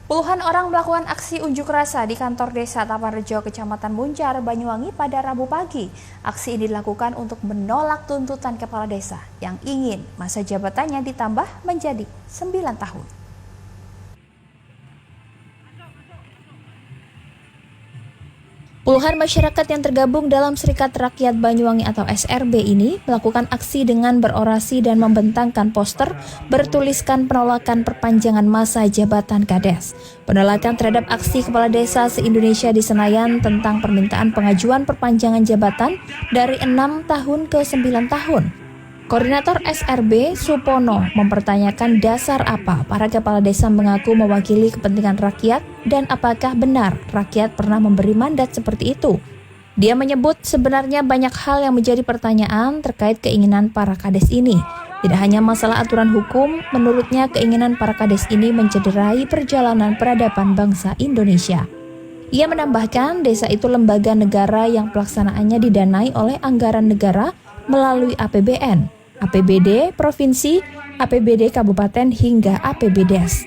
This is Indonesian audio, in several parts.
Puluhan orang melakukan aksi unjuk rasa di kantor desa Tapanrejo, Kecamatan Muncar, Banyuwangi pada Rabu pagi. Aksi ini dilakukan untuk menolak tuntutan kepala desa yang ingin masa jabatannya ditambah menjadi 9 tahun. Puluhan masyarakat yang tergabung dalam Serikat Rakyat Banyuwangi atau SRB ini melakukan aksi dengan berorasi dan membentangkan poster bertuliskan penolakan perpanjangan masa jabatan Kades. Penolakan terhadap aksi Kepala Desa se-Indonesia di Senayan tentang permintaan pengajuan perpanjangan jabatan dari 6 tahun ke 9 tahun. Koordinator SRB, Supono, mempertanyakan dasar apa para kepala desa mengaku mewakili kepentingan rakyat dan apakah benar rakyat pernah memberi mandat seperti itu. Dia menyebut sebenarnya banyak hal yang menjadi pertanyaan terkait keinginan para kades ini. Tidak hanya masalah aturan hukum, menurutnya keinginan para kades ini mencederai perjalanan peradaban bangsa Indonesia. Ia menambahkan desa itu lembaga negara yang pelaksanaannya didanai oleh anggaran negara melalui APBN. APBD Provinsi, APBD Kabupaten hingga APBDes.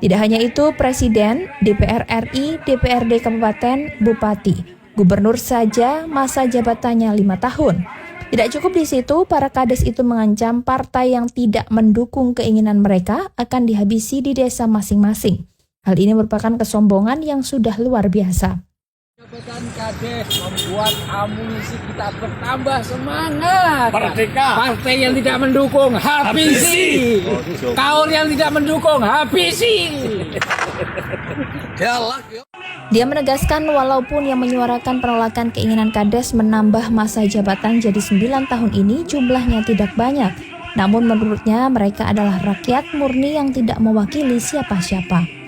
Tidak hanya itu, Presiden, DPR RI, DPRD Kabupaten, Bupati, Gubernur saja masa jabatannya 5 tahun. Tidak cukup di situ, para kades itu mengancam partai yang tidak mendukung keinginan mereka akan dihabisi di desa masing-masing. Hal ini merupakan kesombongan yang sudah luar biasa. Jabatan Kades membuat amunisi kita bertambah semangat. Merdeka. Partai yang tidak mendukung habisi. Kaul yang tidak mendukung habisi. Dia menegaskan walaupun yang menyuarakan penolakan keinginan Kades menambah masa jabatan jadi 9 tahun ini jumlahnya tidak banyak. Namun menurutnya mereka adalah rakyat murni yang tidak mewakili siapa-siapa.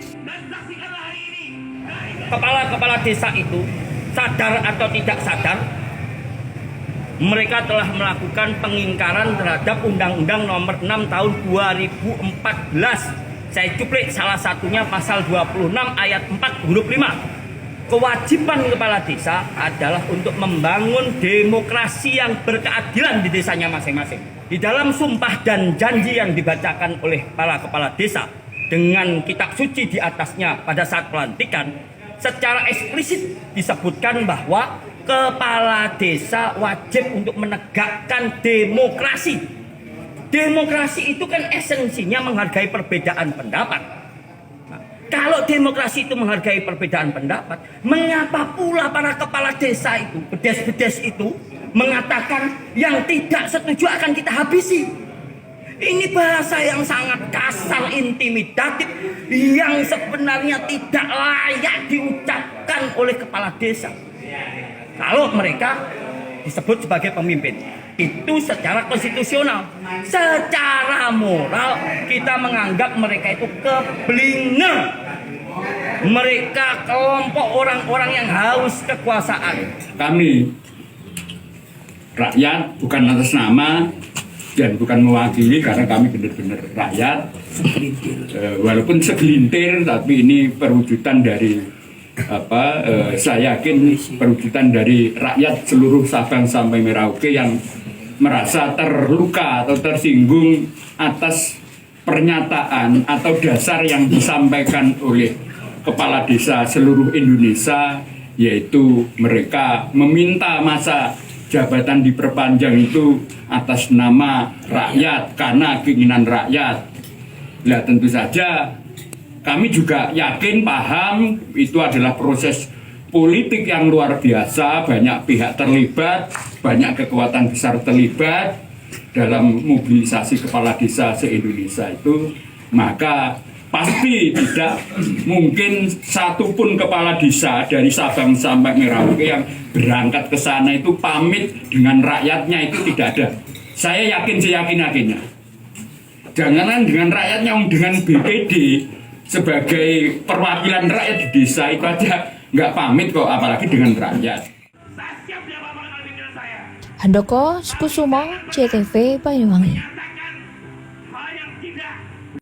Kepala-kepala desa itu sadar atau tidak sadar, mereka telah melakukan pengingkaran terhadap Undang-Undang Nomor 6 Tahun 2014. Saya cuplik salah satunya pasal 26 ayat 4 huruf 5. Kewajiban kepala desa adalah untuk membangun demokrasi yang berkeadilan di desanya masing-masing. Di dalam sumpah dan janji yang dibacakan oleh para kepala desa dengan kitab suci di atasnya pada saat pelantikan, secara eksplisit disebutkan bahwa kepala desa wajib untuk menegakkan demokrasi. Demokrasi itu kan esensinya menghargai perbedaan pendapat. Nah, kalau demokrasi itu menghargai perbedaan pendapat, mengapa pula para kepala desa itu, bedes-bedes itu, mengatakan yang tidak setuju akan kita habisi? Ini bahasa yang sangat kasar, intimidatif, yang sebenarnya tidak layak diucapkan oleh kepala desa. Kalau mereka disebut sebagai pemimpin, itu secara konstitusional. Secara moral, kita menganggap mereka itu keblinger. Mereka kelompok orang-orang yang haus kekuasaan. Kami, rakyat, bukan atas nama dan bukan mewakili, karena kami benar-benar rakyat, walaupun segelintir, tapi ini perwujudan dari saya yakin perwujudan dari rakyat seluruh Sabang sampai Merauke yang merasa terluka atau tersinggung atas pernyataan atau dasar yang disampaikan oleh kepala desa seluruh Indonesia, yaitu mereka meminta masa jabatan diperpanjang itu atas nama rakyat, karena keinginan rakyat. Nah, tentu saja kami juga yakin, paham, itu adalah proses politik yang luar biasa, banyak pihak terlibat, banyak kekuatan besar terlibat dalam mobilisasi kepala desa se-Indonesia itu. Maka pasti tidak mungkin satupun kepala desa dari Sabang sampai Merauke yang berangkat ke sana itu pamit dengan rakyatnya, itu tidak ada. Saya yakin seyakin-yakinnya. Jangankan dengan rakyatnya, dengan BPD sebagai perwakilan rakyat di desa itu aja nggak pamit kok, apalagi dengan rakyat. Handoko Kusumo, CTV Banyuwangi.